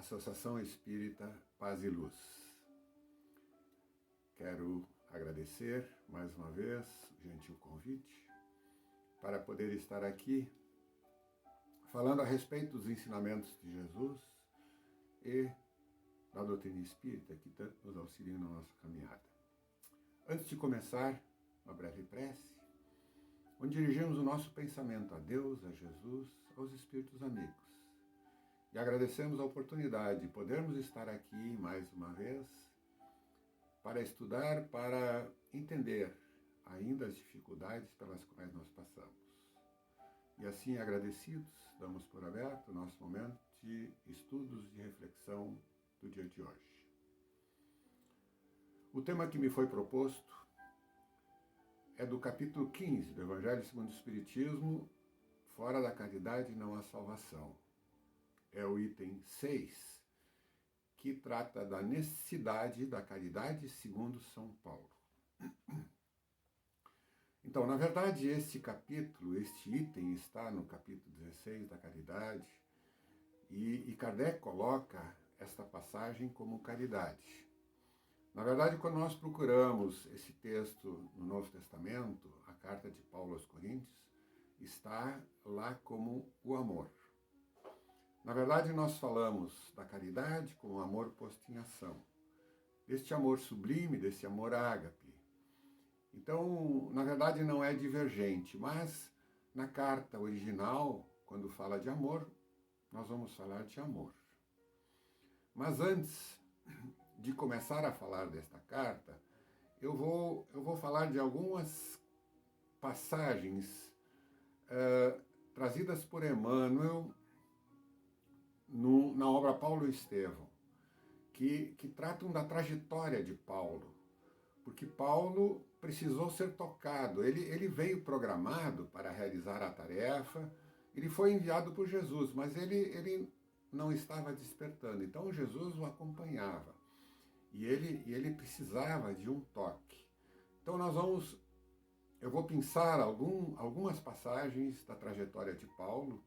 Associação Espírita Paz e Luz. Quero agradecer mais uma vez o gentil convite para poder estar aqui falando a respeito dos ensinamentos de Jesus e da doutrina espírita que tanto nos auxiliam na nossa caminhada. Antes de começar, uma breve prece, onde dirigimos o nosso pensamento a Deus, a Jesus, aos Espíritos amigos. E agradecemos a oportunidade de podermos estar aqui mais uma vez para estudar, para entender ainda as dificuldades pelas quais nós passamos. E assim, agradecidos, damos por aberto o nosso momento de estudos e reflexão do dia de hoje. O tema que me foi proposto é do capítulo 15 do Evangelho segundo o Espiritismo, Fora da caridade não há salvação. É o item 6, que trata da necessidade da caridade segundo São Paulo. Então, na verdade, este capítulo, este item está no capítulo 16 da caridade, e Kardec coloca esta passagem como caridade. Na verdade, quando nós procuramos esse texto no Novo Testamento, a carta de Paulo aos Coríntios, está lá como o amor. Na verdade, nós falamos da caridade como amor posto em ação, deste amor sublime, desse amor ágape. Então, na verdade, não é divergente, mas na carta original, quando fala de amor, nós vamos falar de amor. Mas antes de começar a falar desta carta, eu vou falar de algumas passagens trazidas por Emmanuel na obra Paulo e Estevão, que tratam da trajetória de Paulo, porque Paulo precisou ser tocado, ele veio programado para realizar a tarefa, ele foi enviado por Jesus, mas ele não estava despertando, então Jesus o acompanhava, e ele precisava de um toque. Então eu vou pensar algumas passagens da trajetória de Paulo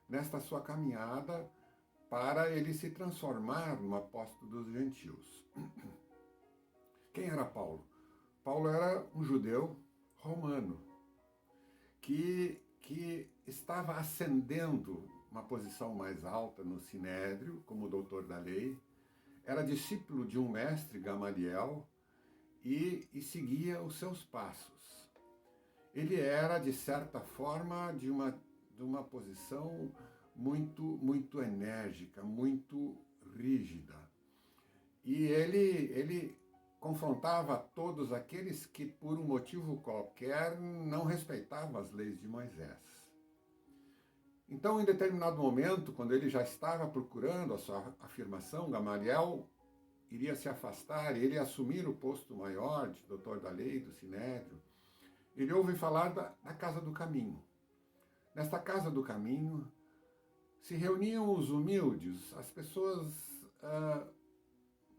nesta sua caminhada para ele se transformar no apóstolo dos gentios. Quem era Paulo? Paulo era um judeu romano que estava ascendendo uma posição mais alta no Sinédrio, como doutor da lei, era discípulo de um mestre, Gamaliel, e seguia os seus passos. Ele era, de certa forma, de uma posição muito enérgica, muito rígida. E ele confrontava todos aqueles que, por um motivo qualquer, não respeitavam as leis de Moisés. Então, em determinado momento, quando ele já estava procurando a sua afirmação, Gamaliel iria se afastar, ele ia assumir o posto maior de doutor da lei, do Sinédrio. Ele ouve falar da Casa do Caminho. Nesta Casa do Caminho se reuniam os humildes, as pessoas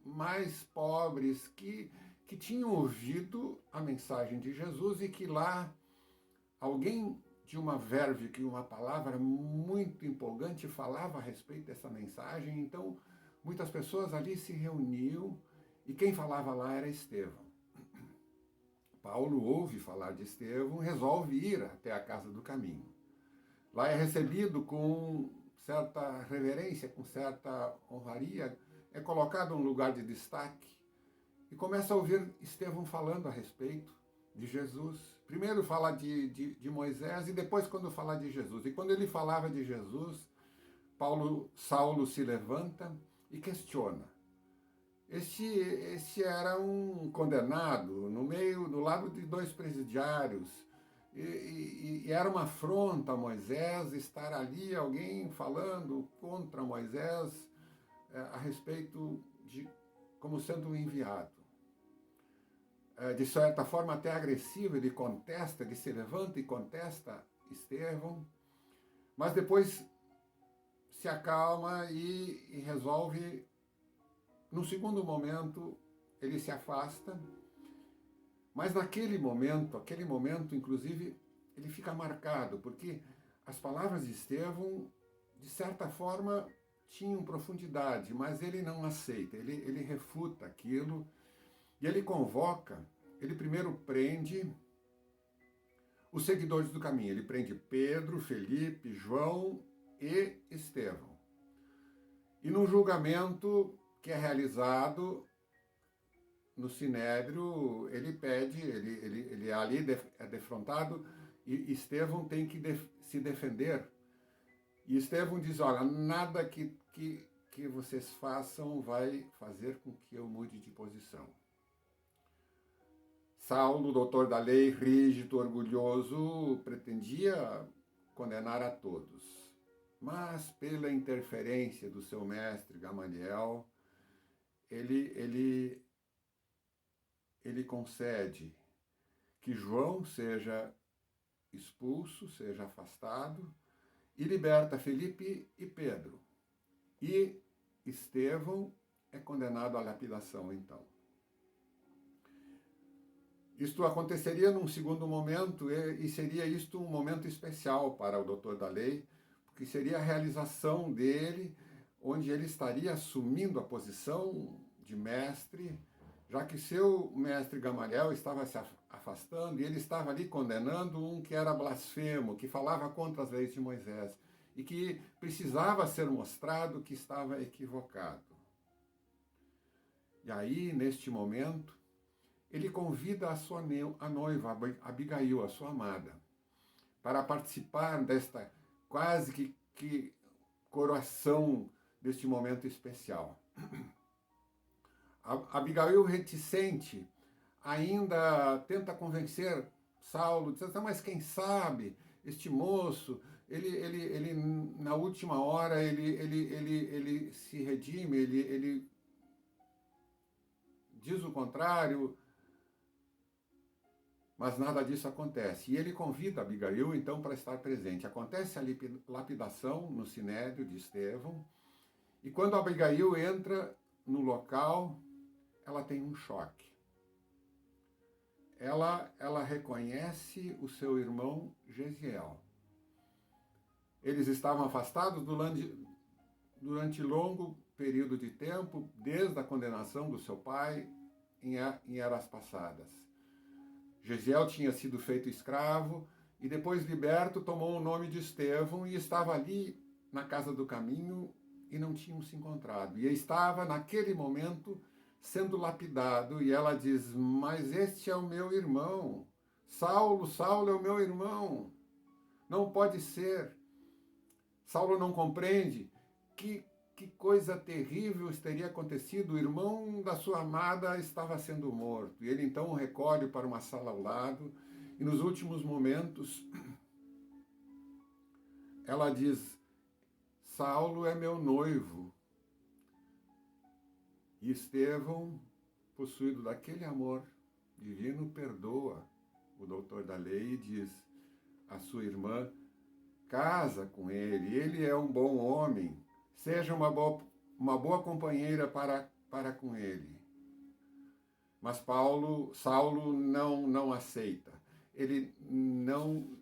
mais pobres que tinham ouvido a mensagem de Jesus e que lá alguém de uma verve, que uma palavra muito empolgante falava a respeito dessa mensagem. Então, muitas pessoas ali se reuniam e quem falava lá era Estevão. Paulo ouve falar de Estevão, resolve ir até a Casa do Caminho. Lá é recebido com certa reverência, com certa honraria, é colocado um lugar de destaque e começa a ouvir Estevão falando a respeito de Jesus. Primeiro fala de Moisés e depois quando fala de Jesus. E quando ele falava de Jesus, Saulo se levanta e questiona. Este era um condenado do lado de dois presidiários, e era uma afronta a Moisés estar ali, alguém falando contra Moisés a respeito de como sendo um enviado. De certa forma até agressivo, ele contesta, ele se levanta e contesta Estevão, mas depois se acalma e resolve. No segundo momento, ele se afasta, mas aquele momento, inclusive, ele fica marcado, porque as palavras de Estevão, de certa forma, tinham profundidade, mas ele não aceita, ele refuta aquilo e ele convoca, ele primeiro prende os seguidores do caminho, ele prende Pedro, Felipe, João e Estevão. E num julgamento que é realizado no Sinédrio, ele pede, ele ali é defrontado e Estevão tem que se defender. E Estevão diz, olha, nada que vocês façam vai fazer com que eu mude de posição. Saulo, doutor da lei, rígido, orgulhoso, pretendia condenar a todos. Mas pela interferência do seu mestre Gamaliel, ele concede que João seja expulso, seja afastado, e liberta Felipe e Pedro. E Estevão é condenado à lapidação, então. Isto aconteceria num segundo momento, e seria isto um momento especial para o doutor da lei, porque seria a realização dele, onde ele estaria assumindo a posição de mestre, já que seu mestre Gamaliel estava se afastando e ele estava ali condenando um que era blasfemo, que falava contra as leis de Moisés e que precisava ser mostrado que estava equivocado. E aí, neste momento, ele convida a noiva, Abigail, a sua amada, para participar desta quase que coroação deste momento especial. Abigail, reticente, ainda tenta convencer Saulo, dizendo, mas quem sabe, este moço, ele na última hora, ele se redime, ele diz o contrário, mas nada disso acontece. E ele convida Abigail, então, para estar presente. Acontece a lapidação no Sinédrio de Estevão, e quando Abigail entra no local, ela tem um choque. Ela reconhece o seu irmão Gesiel. Eles estavam afastados durante longo período de tempo, desde a condenação do seu pai em eras passadas. Gesiel tinha sido feito escravo e depois liberto tomou o nome de Estevão e estava ali na casa do caminho e não tinham se encontrado. E estava naquele momento sendo lapidado e ela diz, mas este é o meu irmão, Saulo é o meu irmão, não pode ser. Saulo não compreende que coisa terrível teria acontecido, o irmão da sua amada estava sendo morto. E ele então o recolhe para uma sala ao lado, e nos últimos momentos, ela diz, Saulo é meu noivo. E Estevão, possuído daquele amor divino, perdoa o doutor da lei e diz à sua irmã, casa com ele é um bom homem, seja uma boa companheira para com ele. Mas Saulo não aceita. Ele não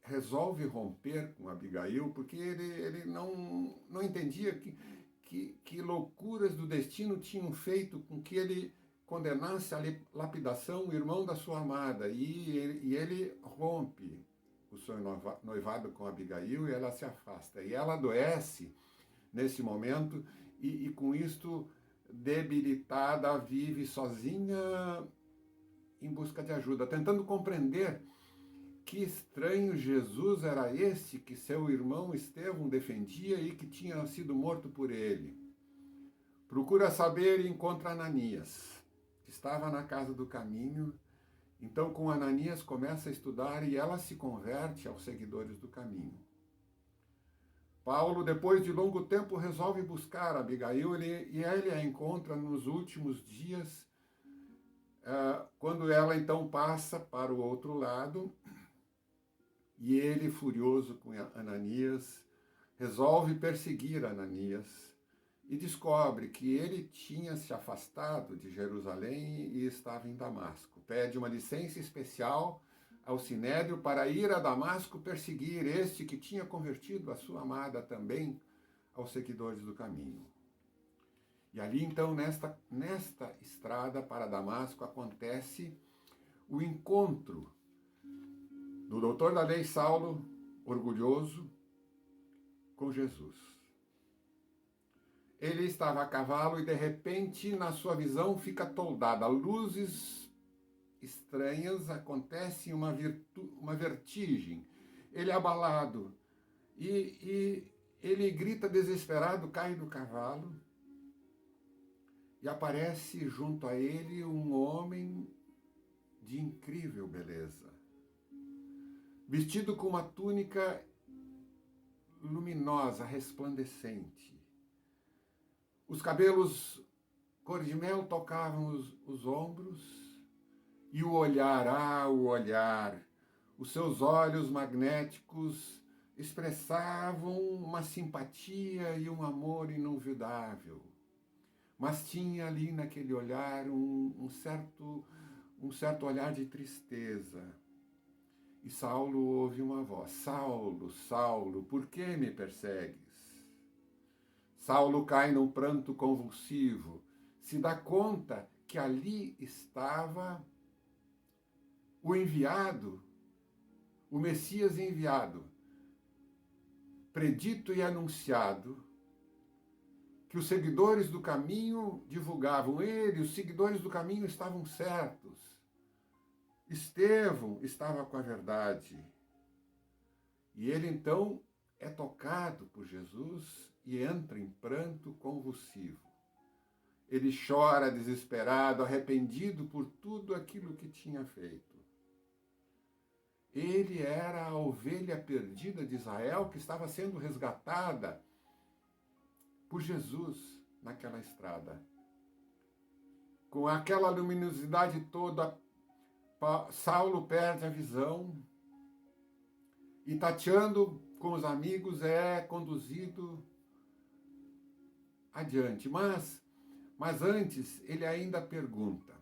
resolve romper com Abigail, porque ele não entendia que loucuras do destino tinham feito com que ele condenasse a lapidação o irmão da sua amada. E ele rompe o seu noivado com Abigail e ela se afasta. E ela adoece nesse momento e com isto, debilitada, vive sozinha em busca de ajuda, tentando compreender que estranho Jesus era esse que seu irmão Estevão defendia e que tinha sido morto por ele. Procura saber e encontra Ananias, que estava na casa do caminho. Então, com Ananias, começa a estudar e ela se converte aos seguidores do caminho. Paulo, depois de longo tempo, resolve buscar Abigail e ele a encontra nos últimos dias, quando ela então passa para o outro lado. E ele, furioso com Ananias, resolve perseguir Ananias e descobre que ele tinha se afastado de Jerusalém e estava em Damasco. Pede uma licença especial ao Sinédrio para ir a Damasco perseguir este que tinha convertido a sua amada também aos seguidores do caminho. E ali então, nesta estrada para Damasco, acontece o encontro do doutor da lei Saulo, orgulhoso, com Jesus. Ele estava a cavalo e de repente na sua visão fica toldada. Luzes estranhas, acontece uma vertigem. Ele é abalado e ele grita desesperado, cai do cavalo e aparece junto a ele um homem de incrível beleza, vestido com uma túnica luminosa, resplandecente. Os cabelos cor de mel tocavam os ombros e o olhar, os seus olhos magnéticos expressavam uma simpatia e um amor inolvidável. Mas tinha ali naquele olhar um certo olhar de tristeza. E Saulo ouve uma voz: Saulo, Saulo, por que me persegues? Saulo cai num pranto convulsivo, se dá conta que ali estava o enviado, o Messias enviado, predito e anunciado, que os seguidores do caminho divulgavam. Os seguidores do caminho estavam certos. Estevão estava com a verdade. E ele então é tocado por Jesus e entra em pranto convulsivo. Ele chora desesperado, arrependido por tudo aquilo que tinha feito. Ele era a ovelha perdida de Israel que estava sendo resgatada por Jesus naquela estrada. Com aquela luminosidade toda, Saulo perde a visão e, tateando com os amigos, é conduzido adiante. Mas antes, ele ainda pergunta.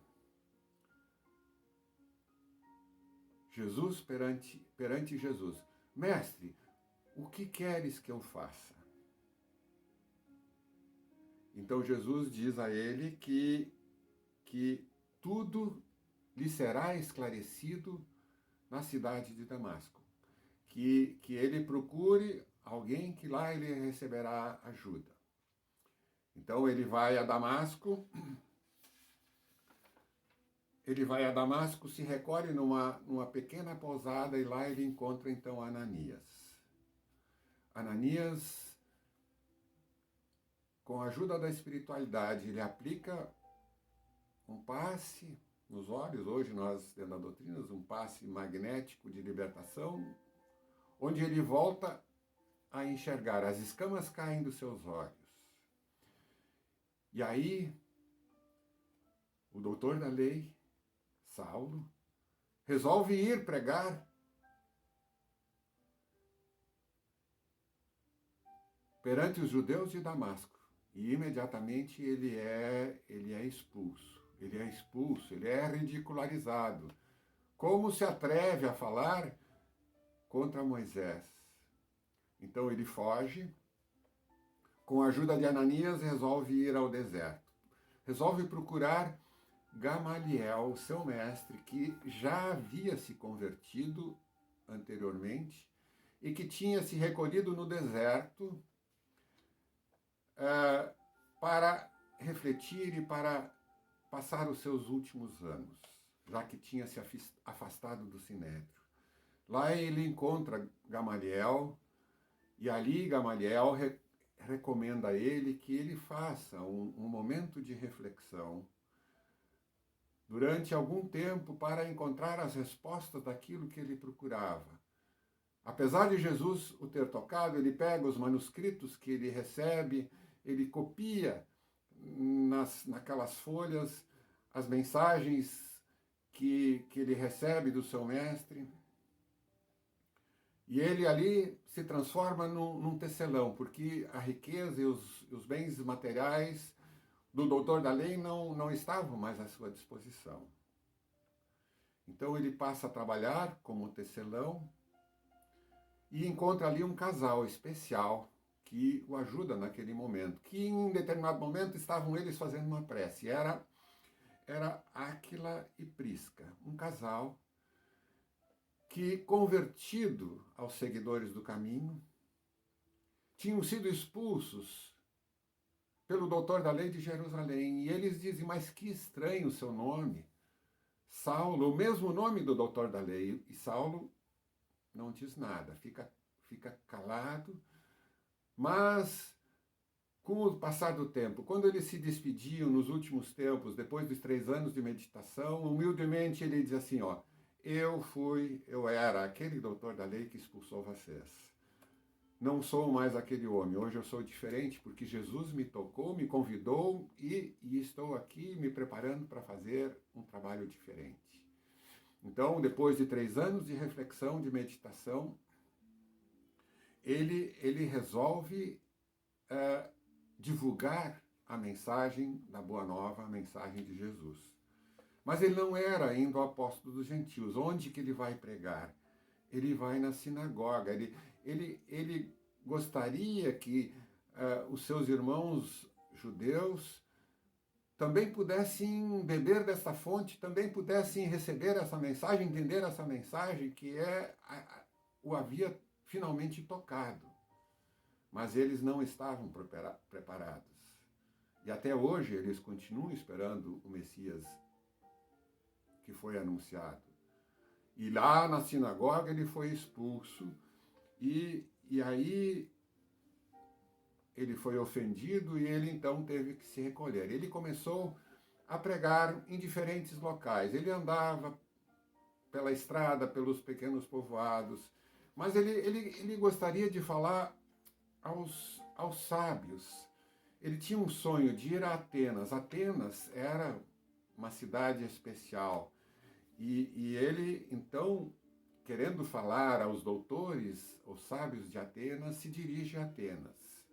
Jesus perante Jesus: Mestre, o que queres que eu faça? Então Jesus diz a ele que tudo lhe será esclarecido na cidade de Damasco. Que ele procure alguém que lá ele receberá ajuda. Então ele vai a Damasco, se recolhe numa pequena pousada e lá ele encontra então Ananias. Ananias, com a ajuda da espiritualidade, ele aplica um passe nos olhos. Hoje nós, dentro da doutrina, um passe magnético de libertação, onde ele volta a enxergar, as escamas caem dos seus olhos. E aí, o doutor da lei, Saulo, resolve ir pregar perante os judeus de Damasco. E imediatamente ele é expulso. Ele é ridicularizado. Como se atreve a falar contra Moisés? Então ele foge, com a ajuda de Ananias, resolve ir ao deserto. Resolve procurar Gamaliel, seu mestre, que já havia se convertido anteriormente e que tinha se recolhido no deserto para refletir e para passar os seus últimos anos, já que tinha se afastado do Sinédrio. Lá ele encontra Gamaliel e ali Gamaliel recomenda a ele que ele faça um momento de reflexão durante algum tempo para encontrar as respostas daquilo que ele procurava. Apesar de Jesus o ter tocado, ele pega os manuscritos que ele recebe, ele copia naquelas folhas as mensagens que ele recebe do seu mestre. E ele ali se transforma num tecelão, porque a riqueza e os bens materiais do doutor da lei não estavam mais à sua disposição. Então ele passa a trabalhar como tecelão e encontra ali um casal especial que o ajuda naquele momento, que em determinado momento estavam eles fazendo uma prece. Era Áquila e Prisca, um casal que, convertido aos seguidores do caminho, tinham sido expulsos pelo doutor da lei de Jerusalém. E eles dizem, mas que estranho o seu nome. Saulo, o mesmo nome do doutor da lei. E Saulo não diz nada, fica calado. Mas, com o passar do tempo, quando eles se despediam nos últimos tempos, depois dos 3 anos de meditação, humildemente ele diz assim, ó, eu era aquele doutor da lei que expulsou vocês. Não sou mais aquele homem, hoje eu sou diferente porque Jesus me tocou, me convidou e estou aqui me preparando para fazer um trabalho diferente. Então, depois de 3 anos de reflexão, de meditação, ele resolve divulgar a mensagem da Boa Nova, a mensagem de Jesus. Mas ele não era ainda o apóstolo dos gentios. Onde que ele vai pregar? Ele vai na sinagoga. Ele gostaria que os seus irmãos judeus também pudessem beber dessa fonte, também pudessem receber essa mensagem, entender essa mensagem que o havia finalmente tocado. Mas eles não estavam preparados. E até hoje eles continuam esperando o Messias que foi anunciado. E lá na sinagoga ele foi expulso e aí ele foi ofendido e ele então teve que se recolher. Ele começou a pregar em diferentes locais. Ele andava pela estrada, pelos pequenos povoados, mas ele gostaria de falar aos sábios. Ele tinha um sonho de ir a Atenas. Atenas era uma cidade especial. E ele, então, querendo falar aos doutores, aos sábios de Atenas, se dirige a Atenas.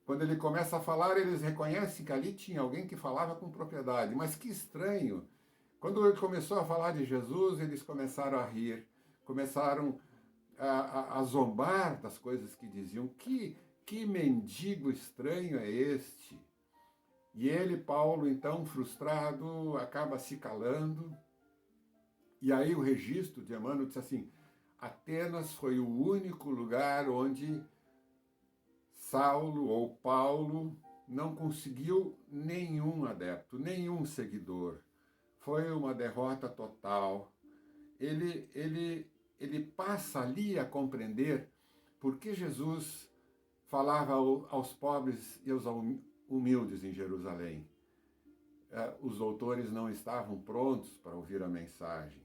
Quando ele começa a falar, eles reconhecem que ali tinha alguém que falava com propriedade. Mas que estranho! Quando ele começou a falar de Jesus, eles começaram a rir, começaram a zombar das coisas que diziam. Que mendigo estranho é este? E ele, Paulo, então, frustrado, acaba se calando. E aí o registro de Emmanuel diz assim, Atenas foi o único lugar onde Saulo ou Paulo não conseguiu nenhum adepto, nenhum seguidor. Foi uma derrota total. Ele passa ali a compreender por que Jesus falava aos pobres e aos humildes em Jerusalém. Os doutores não estavam prontos para ouvir a mensagem.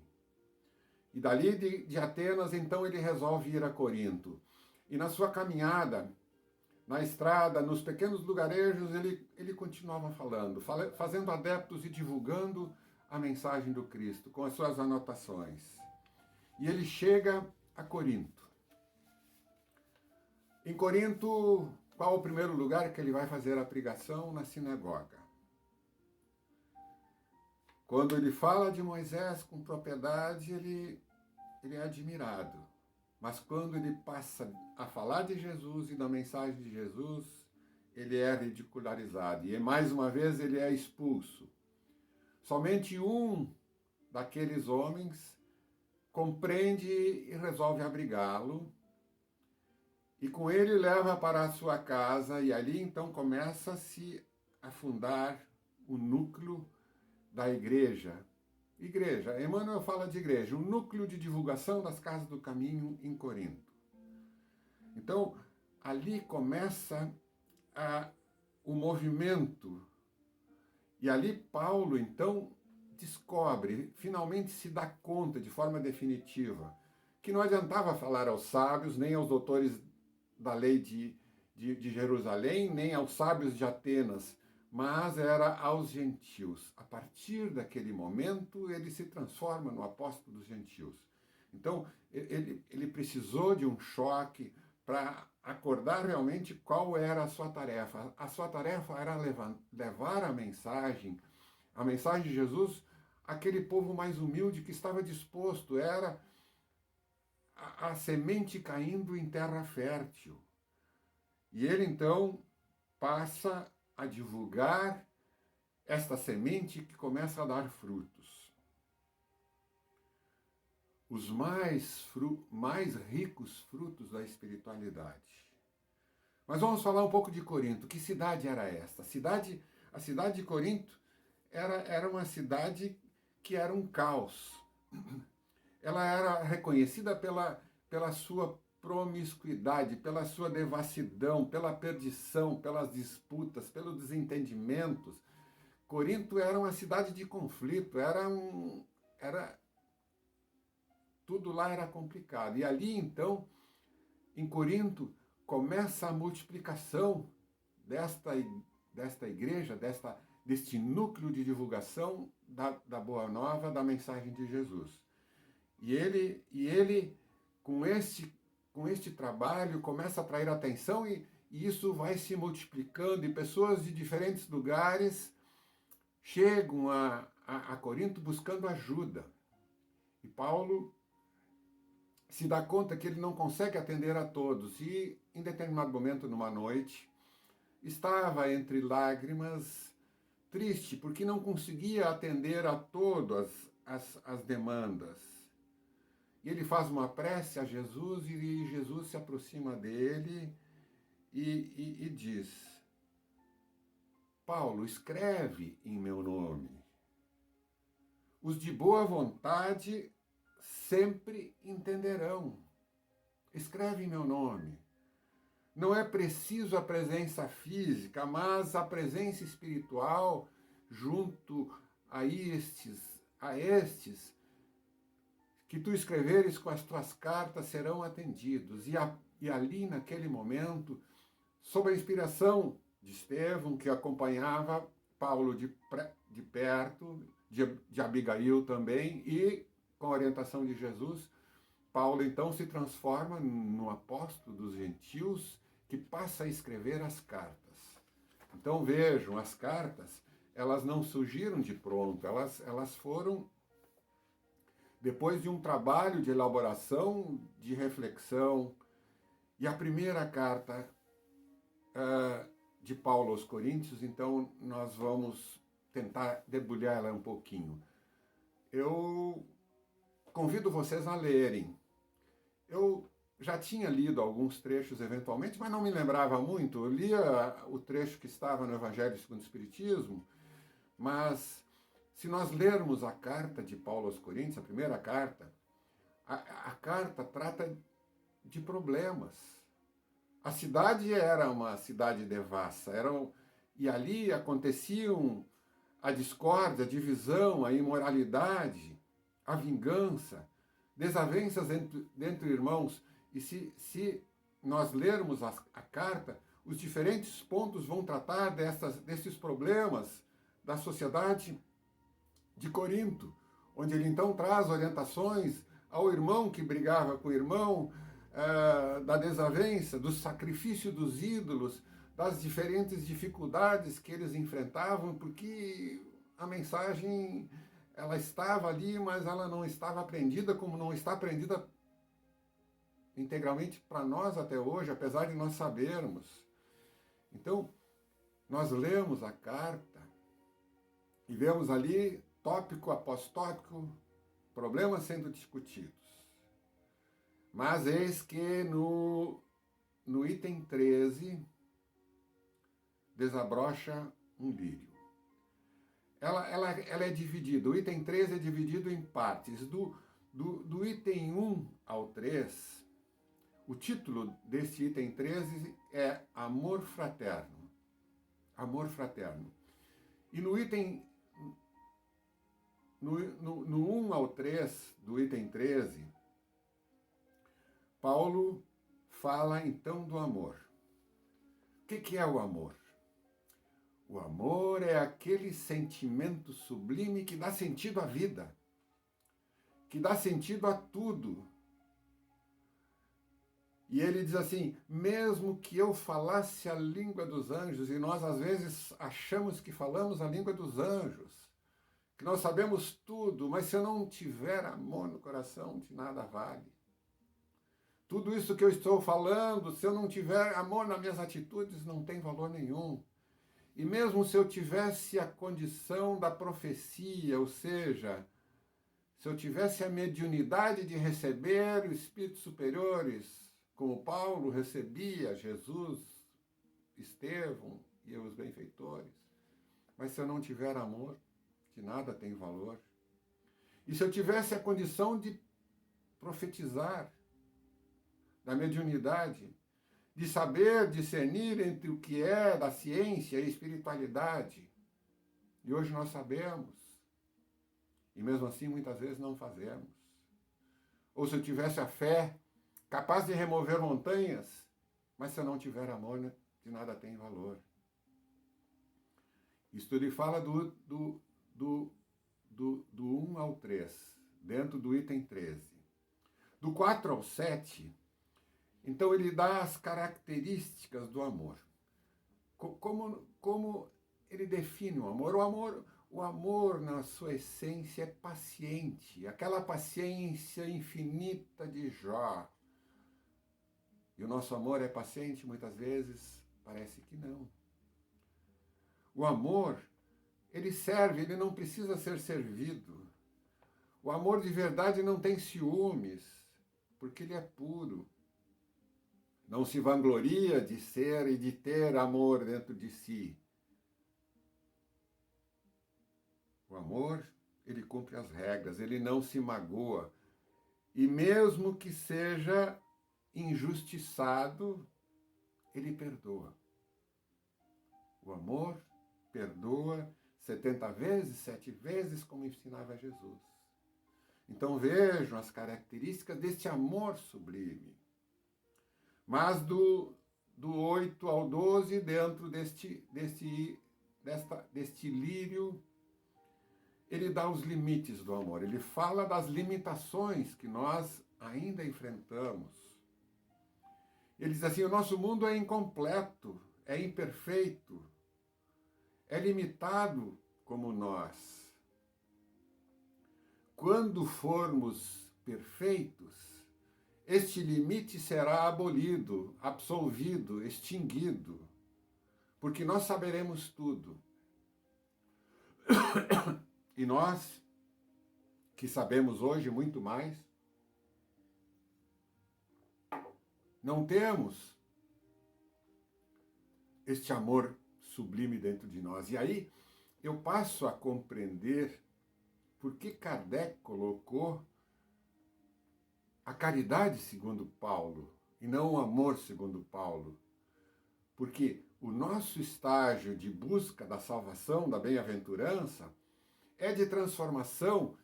E dali de Atenas, então, ele resolve ir a Corinto. E na sua caminhada, na estrada, nos pequenos lugarejos, ele continuava falando, fazendo adeptos e divulgando a mensagem do Cristo, com as suas anotações. E ele chega a Corinto. Em Corinto, qual o primeiro lugar que ele vai fazer a pregação? Na sinagoga. Quando ele fala de Moisés com propriedade, ele é admirado. Mas quando ele passa a falar de Jesus e da mensagem de Jesus, ele é ridicularizado. E mais uma vez ele é expulso. Somente um daqueles homens compreende e resolve abrigá-lo. E com ele leva para a sua casa, e ali então começa-se a fundar o núcleo da igreja. Igreja, Emmanuel fala de igreja, um núcleo de divulgação das casas do caminho em Corinto. Então, ali começa o movimento. E ali Paulo, então, descobre, finalmente se dá conta de forma definitiva, que não adiantava falar aos sábios, nem aos doutores da lei de Jerusalém, nem aos sábios de Atenas, mas era aos gentios. A partir daquele momento, ele se transforma no apóstolo dos gentios. Então, ele precisou de um choque para acordar realmente qual era a sua tarefa. A sua tarefa era levar a mensagem de Jesus àquele povo mais humilde que estava disposto, era a semente caindo em terra fértil. E ele então passa a divulgar esta semente que começa a dar frutos. Os mais ricos frutos da espiritualidade. Mas vamos falar um pouco de Corinto. Que cidade era esta? A cidade de Corinto era uma cidade que era um caos. Ela era reconhecida pela sua promiscuidade, pela sua devassidão, pela perdição, pelas disputas, pelos desentendimentos. Corinto era uma cidade de conflito, tudo lá era complicado. E ali, então, em Corinto, começa a multiplicação desta igreja, deste núcleo de divulgação da Boa Nova, da mensagem de Jesus. E ele com este trabalho, começa a atrair atenção e isso vai se multiplicando e pessoas de diferentes lugares chegam a Corinto buscando ajuda. E Paulo se dá conta que ele não consegue atender a todos e, em determinado momento, numa noite, estava entre lágrimas, triste, porque não conseguia atender a todas as demandas. E ele faz uma prece a Jesus e Jesus se aproxima dele e diz: Paulo, escreve em meu nome. Os de boa vontade sempre entenderão. Escreve em meu nome. Não é preciso a presença física, mas a presença espiritual junto a estes que tu escreveres com as tuas cartas serão atendidos. E ali, naquele momento, sob a inspiração de Estevão, que acompanhava Paulo de perto, de Abigail também, e com a orientação de Jesus, Paulo então se transforma no apóstolo dos gentios que passa a escrever as cartas. Então vejam, as cartas, elas não surgiram de pronto, elas foram depois de um trabalho de elaboração, de reflexão. E a primeira carta de Paulo aos Coríntios, então nós vamos tentar debulhar ela um pouquinho. Eu convido vocês a lerem. Eu já tinha lido alguns trechos eventualmente, mas não me lembrava muito. Eu lia o trecho que estava no Evangelho segundo o Espiritismo, mas se nós lermos a carta de Paulo aos Coríntios, a primeira carta, a carta trata de problemas. A cidade era uma cidade devassa, e ali aconteciam a discórdia, a divisão, a imoralidade, a vingança, desavenças entre irmãos. E se nós lermos a carta, os diferentes pontos vão tratar desses problemas da sociedade de Corinto, onde ele então traz orientações ao irmão que brigava com o irmão, da desavença, do sacrifício dos ídolos, das diferentes dificuldades que eles enfrentavam, porque a mensagem ela estava ali, mas ela não estava aprendida como não está aprendida integralmente para nós até hoje, apesar de nós sabermos. Então, nós lemos a carta e vemos ali, tópico após tópico, problemas sendo discutidos. Mas eis que no item 13 desabrocha um lírio. Ela é dividida, o item 13 é dividido em partes. Do item 1 ao 3, o título desse item 13 é Amor Fraterno. Amor Fraterno. E no 1 ao 3 do item 13, Paulo fala então do amor. O que é o amor? O amor é aquele sentimento sublime que dá sentido à vida, que dá sentido a tudo. E ele diz assim, mesmo que eu falasse a língua dos anjos, e nós às vezes achamos que falamos a língua dos anjos, que nós sabemos tudo, mas se eu não tiver amor no coração, de nada vale. Tudo isso que eu estou falando, se eu não tiver amor nas minhas atitudes, não tem valor nenhum. E mesmo se eu tivesse a condição da profecia, ou seja, se eu tivesse a mediunidade de receber os espíritos superiores, como Paulo recebia Jesus, Estevão e os benfeitores, mas se eu não tiver amor, que nada tem valor. E se eu tivesse a condição de profetizar, da mediunidade, de saber discernir entre o que é da ciência e espiritualidade, e hoje nós sabemos, e mesmo assim muitas vezes não fazemos. Ou se eu tivesse a fé capaz de remover montanhas, mas se eu não tiver amor, né, de nada tem valor. Isso ele fala do 1 ao 3, dentro do item 13. Do 4 ao 7, então ele dá as características do amor. Como ele define o amor? O amor, na sua essência, é paciente, aquela paciência infinita de Jó. E o nosso amor é paciente? Muitas vezes parece que não. O amor, ele serve, ele não precisa ser servido. O amor de verdade não tem ciúmes, porque ele é puro. Não se vangloria de ser e de ter amor dentro de si. O amor, ele cumpre as regras, ele não se magoa. E mesmo que seja injustiçado, ele perdoa. O amor perdoa 70 vezes, 7 vezes, como ensinava Jesus. Então vejam as características deste amor sublime. Mas do 8 ao 12, dentro deste lírio, ele dá os limites do amor. Ele fala das limitações que nós ainda enfrentamos. Ele diz assim, o nosso mundo é incompleto, é imperfeito, é limitado como nós. Quando formos perfeitos, este limite será abolido, absolvido, extinguido, porque nós saberemos tudo. E nós, que sabemos hoje muito mais, não temos este amor sublime dentro de nós. E aí eu passo a compreender por que Kardec colocou a caridade segundo Paulo e não o amor segundo Paulo. Porque o nosso estágio de busca da salvação, da bem-aventurança, é de transformação,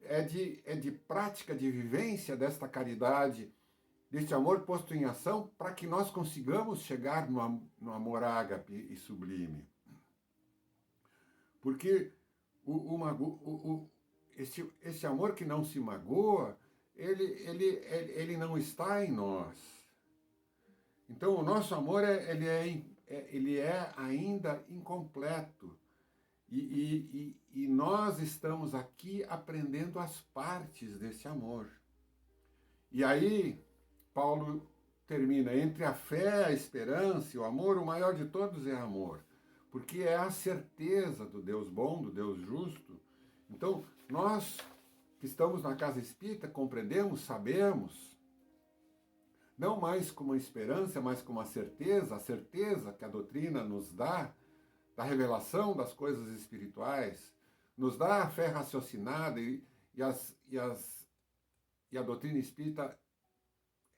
é de prática, de vivência desta caridade, deste amor posto em ação, para que nós consigamos chegar no amor ágape e sublime. Porque esse amor que não se magoa, ele não está em nós. Então o nosso amor ele é ainda incompleto. E nós estamos aqui aprendendo as partes desse amor. E aí, Paulo termina, entre a fé, a esperança e o amor, o maior de todos é amor. Porque é a certeza do Deus bom, do Deus justo. Então, nós que estamos na casa espírita, compreendemos, sabemos, não mais como uma esperança, mas como a certeza que a doutrina nos dá, da revelação das coisas espirituais, nos dá a fé raciocinada e a doutrina espírita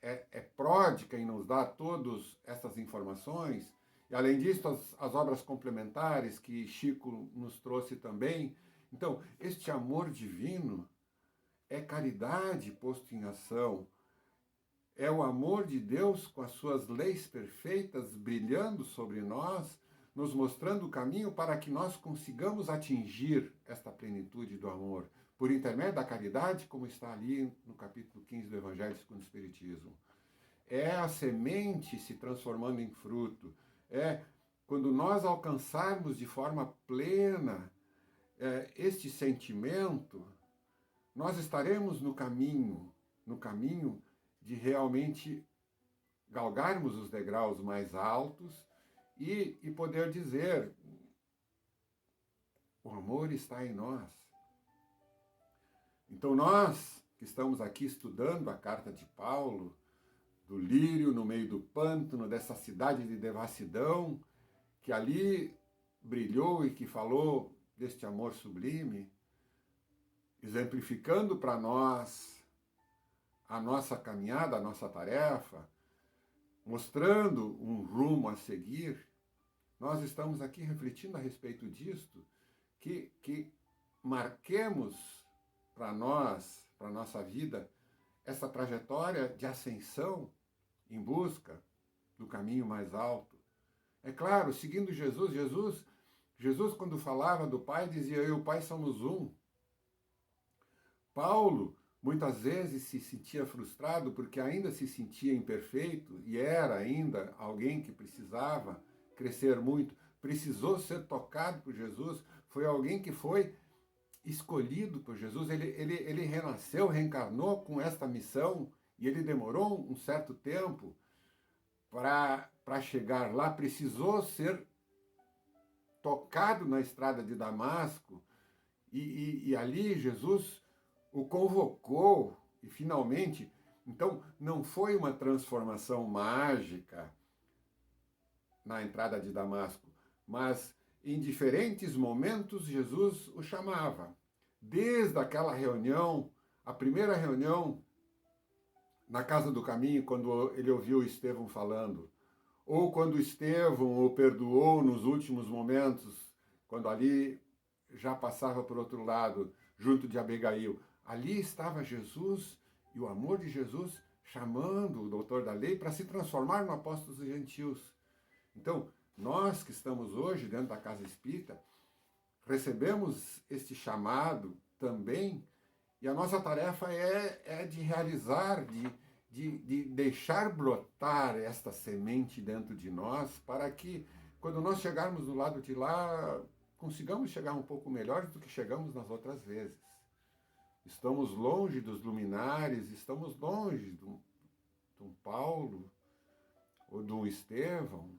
é pródica em nos dar todas essas informações. E além disso, as obras complementares que Chico nos trouxe também. Então, este amor divino é caridade posto em ação. É o amor de Deus com as suas leis perfeitas brilhando sobre nós, nos mostrando o caminho para que nós consigamos atingir esta plenitude do amor, por intermédio da caridade, como está ali no capítulo 15 do Evangelho segundo o Espiritismo. É a semente se transformando em fruto. É quando nós alcançarmos de forma plena este sentimento, nós estaremos no caminho de realmente galgarmos os degraus mais altos e poder dizer: o amor está em nós. Então nós que estamos aqui estudando a carta de Paulo, do lírio no meio do pântano, dessa cidade de devassidão, que ali brilhou e que falou deste amor sublime, exemplificando para nós a nossa caminhada, a nossa tarefa, mostrando um rumo a seguir, nós estamos aqui refletindo a respeito disto, que marquemos para nós, para a nossa vida, essa trajetória de ascensão em busca do caminho mais alto. É claro, seguindo Jesus quando falava do Pai, dizia: eu e o Pai somos um. Paulo, muitas vezes se sentia frustrado porque ainda se sentia imperfeito e era ainda alguém que precisava crescer muito, precisou ser tocado por Jesus, foi alguém que foi escolhido por Jesus, ele renasceu, reencarnou com esta missão e ele demorou um certo tempo para chegar lá, precisou ser tocado na estrada de Damasco e ali Jesus o convocou e finalmente, então não foi uma transformação mágica na entrada de Damasco, mas em diferentes momentos Jesus o chamava. Desde aquela reunião, a primeira reunião na Casa do Caminho, quando ele ouviu Estevão falando, ou quando Estevão o perdoou nos últimos momentos, quando ali já passava por outro lado, junto de Abigail. Ali estava Jesus e o amor de Jesus chamando o doutor da lei para se transformar no apóstolo dos gentios. Então, nós que estamos hoje dentro da Casa Espírita, recebemos este chamado também, e a nossa tarefa é de realizar, de deixar brotar esta semente dentro de nós, para que, quando nós chegarmos do lado de lá, consigamos chegar um pouco melhor do que chegamos nas outras vezes. Estamos longe dos luminares, estamos longe de um Paulo ou de um Estevão,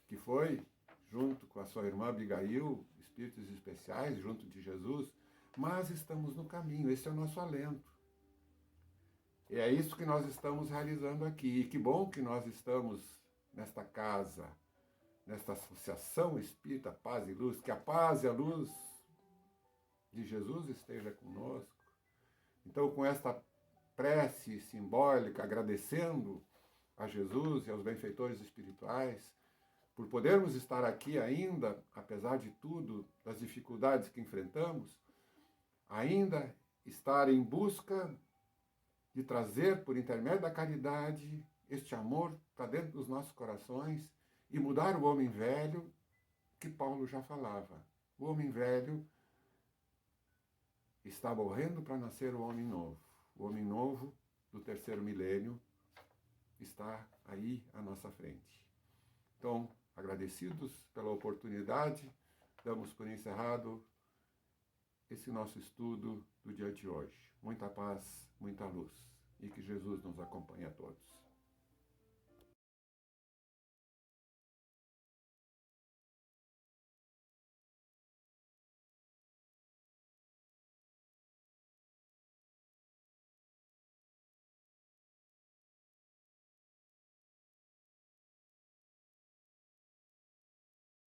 que foi, junto com a sua irmã Abigail, espíritos especiais, junto de Jesus, mas estamos no caminho, esse é o nosso alento. E é isso que nós estamos realizando aqui. E que bom que nós estamos nesta casa, nesta associação espírita Paz e Luz, que a paz e a luz de Jesus esteja conosco. Então, com esta prece simbólica, agradecendo a Jesus e aos benfeitores espirituais, por podermos estar aqui ainda, apesar de tudo, das dificuldades que enfrentamos, ainda estar em busca de trazer, por intermédio da caridade, este amor para dentro dos nossos corações e mudar o homem velho que Paulo já falava. O homem velho está morrendo para nascer o homem novo. O homem novo do terceiro milênio está aí à nossa frente. Então, agradecidos pela oportunidade, damos por encerrado esse nosso estudo do dia de hoje. Muita paz, muita luz. E que Jesus nos acompanhe a todos.